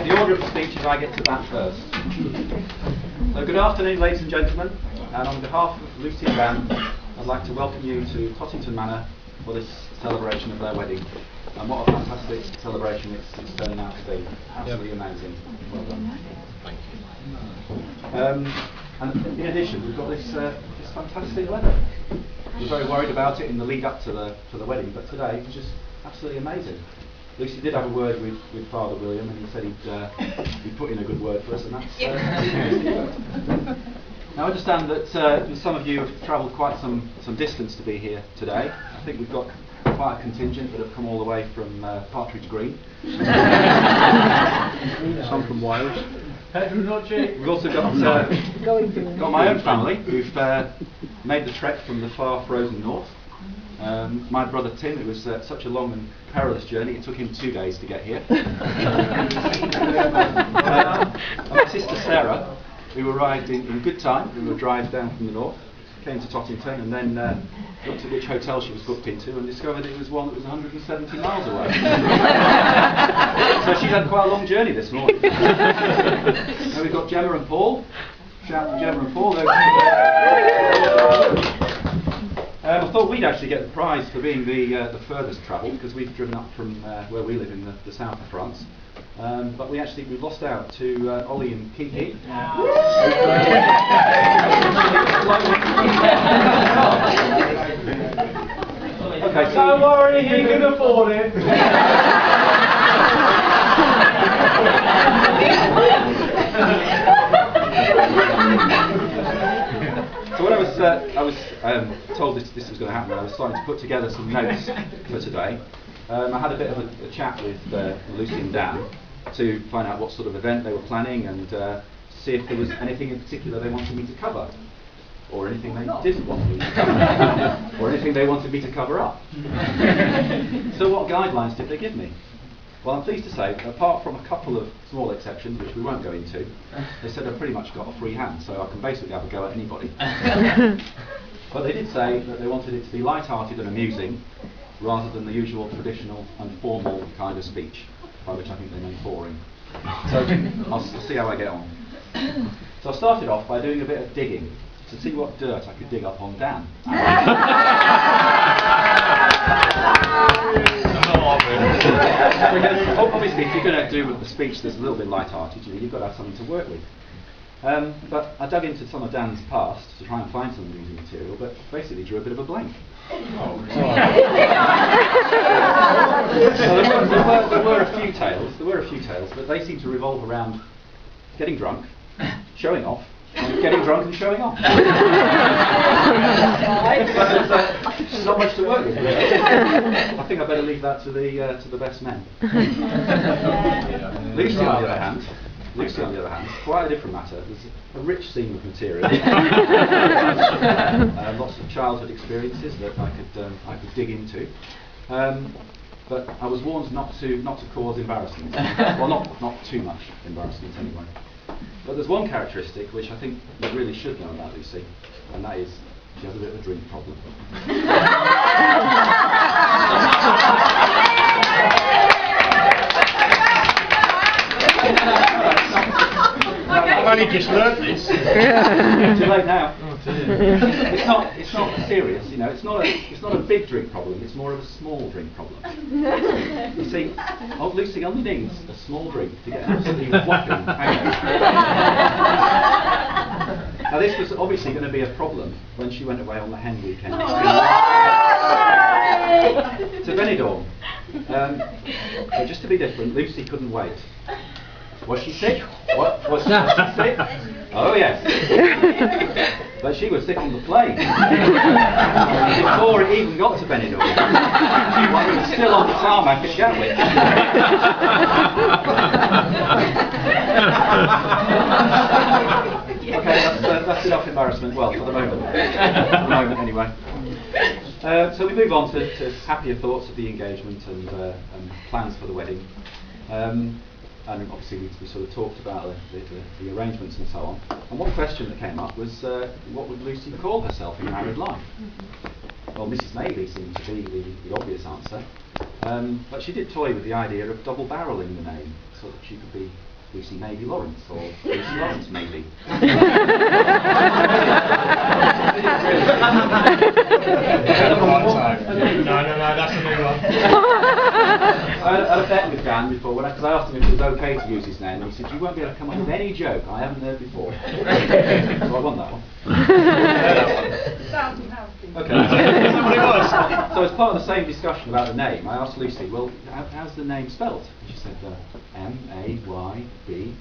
the order of speeches, I get to that first. So good afternoon, ladies and gentlemen, and on behalf of Lucy and Dan, I'd like to welcome you to Tottington Manor for this celebration of their wedding. And what a fantastic celebration it's turning out to be. Absolutely amazing. Well done. Thank you. And in addition, we've got this fantastic weather. We were very worried about it in the lead up to the wedding, but today it was just absolutely amazing. Lucy did have a word with Father William, and he said he'd put in a good word for us, and that's Now I understand that some of you have travelled quite some distance to be here today. I think we've got quite a contingent that have come all the way from Partridge Green. Some from Wales. We've also got my own family who've made the trek from the far frozen north. My brother Tim, it was such a long and perilous journey, it took him 2 days to get here. And my sister Sara, who arrived in good time, we were drive down from the north, came to Tottington and then looked at which hotel she was booked into and discovered it was one that was 170 miles away. So she's had quite a long journey this morning. Now we've got Gemma and Paul. Shout to Gemma and Paul. I thought we'd actually get the prize for being the furthest travelled, because we've driven up from where we live in the south of France. But we lost out to Ollie and Kiki. Okay, so don't worry, he can afford it. So when I was told this was going to happen, I was starting to put together some notes for today. I had a bit of a chat with Lucy and Dan to find out what sort of event they were planning and see if there was anything in particular they wanted me to cover, or anything they didn't want me to cover, or anything they wanted me to cover up. So what guidelines did they give me? Well, I'm pleased to say, apart from a couple of small exceptions, which we won't go into, they said I've pretty much got a free hand, so I can basically have a go at anybody. But they did say that they wanted it to be light-hearted and amusing, rather than the usual traditional and formal kind of speech, by which I think they meant boring. So I'll see how I get on. So I started off by doing a bit of digging, to see what dirt I could dig up on Dan. Because obviously, if you're going to do a speech that's a little bit light-hearted, you've got to have something to work with. But I dug into some of Dan's past to try and find some amusing material, but basically drew a bit of a blank. So there were a few tales, but they seemed to revolve around getting drunk, showing off, and getting drunk and showing off. There's not much to work with, really. I think I better leave that to the best men. Lucy, on the other hand, quite a different matter. There's a rich seam of material. Lots of childhood experiences that I could dig into. But I was warned not to cause embarrassment. Well, not too much embarrassment anyway. But there's one characteristic which I think you really should know about Lucy, and that is she has a bit of a drink problem. I've only just learnt this. Too late now. It's not serious, you know. It's not a big drink problem. It's more of a small drink problem. You see, old Lucy only needs a small drink to get an absolutely whopping hangover. Now this was obviously going to be a problem when she went away on the hen weekend to Benidorm. But just to be different, Lucy couldn't wait. Was she sick? What? Was she sick? Oh yes. But she was sick on the plane. Before it even got to Benidorm. She was still on the tarmac at Gatwick. Okay, that's enough embarrassment. Well, for the moment. For the moment, anyway. So we move on to happier thoughts of the engagement and plans for the wedding. And obviously we sort of talked about the arrangements and so on. And one question that came up was, what would Lucy call herself in married life? Well, Mrs. Maybe seemed to be the obvious answer. But she did toy with the idea of double-barrelling the name, so that she could be Lucy maybe Lawrence, or Lucy Lawrence maybe. No, that's a new one. I had a bet with Dan before, because I asked him if it was okay to use his name, and he said, you won't be able to come up with any joke I haven't heard before. So I won that one. Okay. So as part of the same discussion about the name, I asked Lucy, well, how's the name spelled? And she said, M-A-Y-B.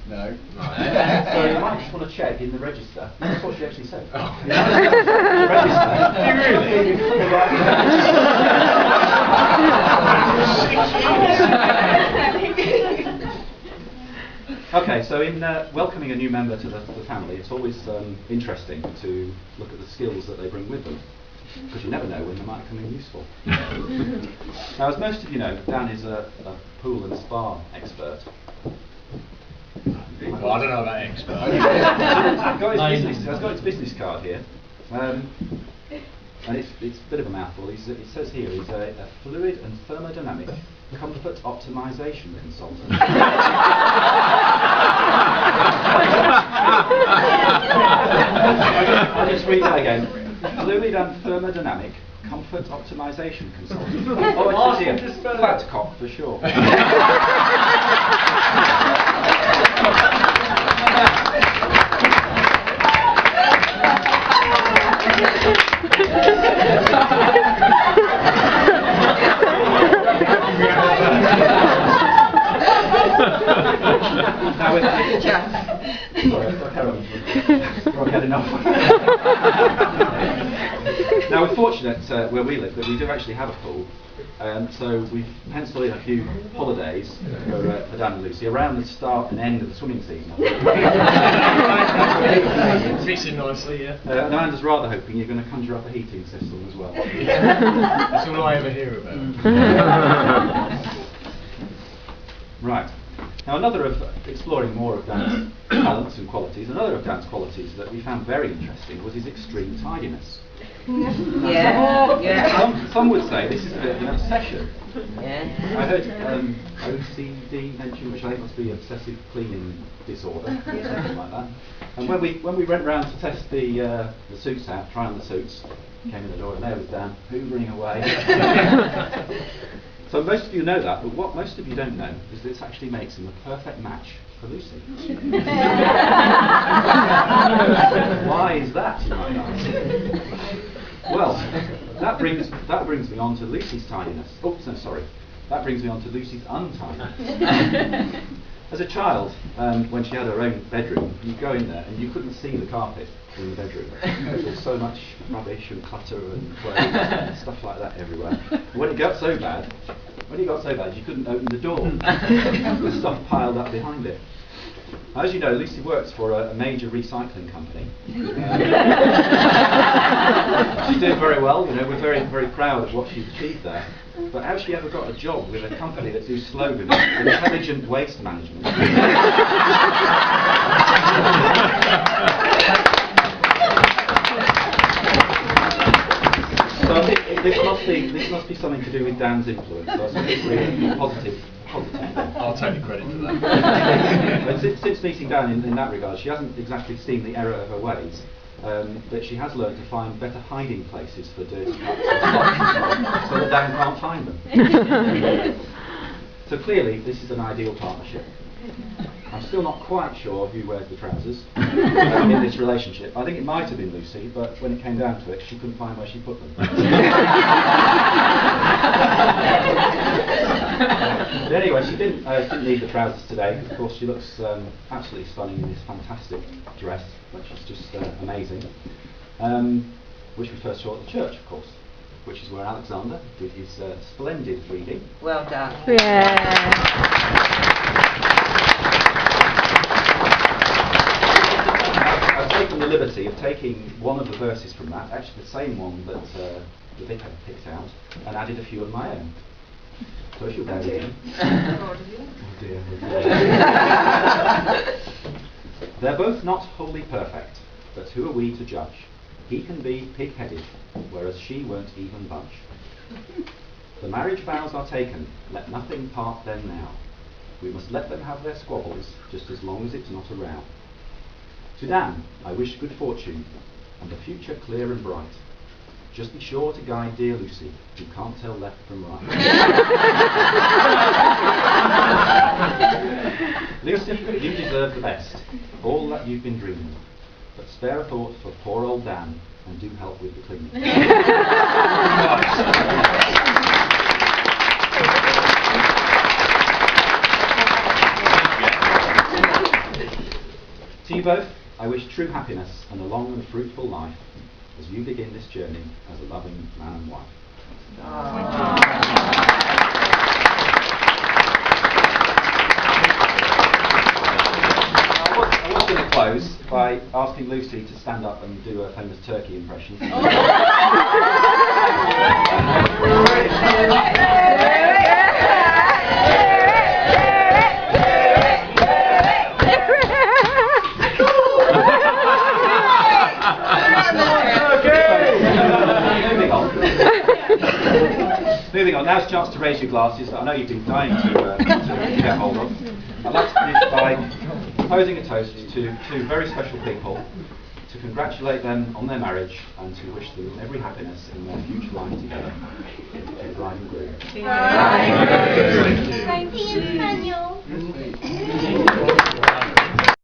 No. So you might just want to check in the register. That's what she actually said. Oh. Okay, so in welcoming a new member to the family, it's always interesting to look at the skills that they bring with them, because you never know when they might come in useful. Now, as most of you know, Dan is a pool and spa expert. Well, I don't know about expert. I've got his business card here, and it's a bit of a mouthful. It says here he's a fluid and thermodynamic comfort optimization consultant. I'll just read that again. Fluid and thermodynamic comfort optimization consultant. Oh, it's here. Fat cock for sure. Now we're fortunate where we live that we do actually have a pool, so we've penciled in a few holidays for Dan and Lucy around the start and end of the swimming season. Fishing nicely, yeah. And Amanda's rather hoping you're going to conjure up a heating system as well. That's all I ever hear about. Right. Now another of, exploring more of Dan's talents and qualities, another of Dan's qualities that we found very interesting was his extreme tidiness. Yeah. Some would say this is a bit of an obsession. Yeah. I heard OCD mentioned, which I think must be obsessive cleaning disorder, something like that. And when we went round to test the suits out, try on the suits, came in the door and there was Dan hoovering away. So most of you know that, but what most of you don't know is this actually makes him a perfect match for Lucy. Why is that, you might ask? Well, that brings me on to Lucy's tidiness. Oops, no, sorry. That brings me on to Lucy's untidiness. As a child, when she had her own bedroom, you'd go in there and you couldn't see the carpet in the bedroom. There was so much rubbish and clutter and clothes and stuff like that everywhere. And when it got so bad, you couldn't open the door. The stuff piled up behind it. As you know, Lucy works for a major recycling company. She's doing very well, you know, we're very, very proud of what she's achieved there. But how she ever got a job with a company that whose slogan is intelligent waste management? So I think this must be something to do with Dan's influence. So I think it's really positive. I'll take the credit for that. But since meeting Dan in that regard, she hasn't exactly seen the error of her ways, but she has learned to find better hiding places for dirty cups and socks, so that Dan can't find them. So clearly, this is an ideal partnership. I'm still not quite sure who wears the trousers in this relationship. I think it might have been Lucy, but when it came down to it, she couldn't find where she put them. But anyway, she didn't need the trousers today, because of course she looks absolutely stunning in this fantastic dress, which is just amazing, which we first saw at the church, of course, which is where Alexander did his splendid reading. Well done. Yeah. I've taken the liberty of taking one of the verses from that, actually the same one that the vicar picked out, and added a few of my own. So if you'll bear with me. Oh dear. They're both not wholly perfect, but who are we to judge? He can be pig-headed, whereas she won't even budge. The marriage vows are taken, let nothing part them now. we must let them have their squabbles just as long as it's not a row. To Dan, I wish good fortune and a future clear and bright. Just be sure to guide dear Lucy, who can't tell left from right. Lucy, you deserve the best, all that you've been dreaming. But spare a thought for poor old Dan, and do help with the cleaning. To you both, I wish true happiness and a long and fruitful life as you begin this journey as a loving man and wife. I was going to close by asking Lucy to stand up and do a famous turkey impression. Moving on, now's a chance to raise your glasses that I know you've been dying to get hold of. I'd like to finish by proposing a toast to two very special people, to congratulate them on their marriage and to wish them every happiness in their future life together. To bride and groom. Thank you.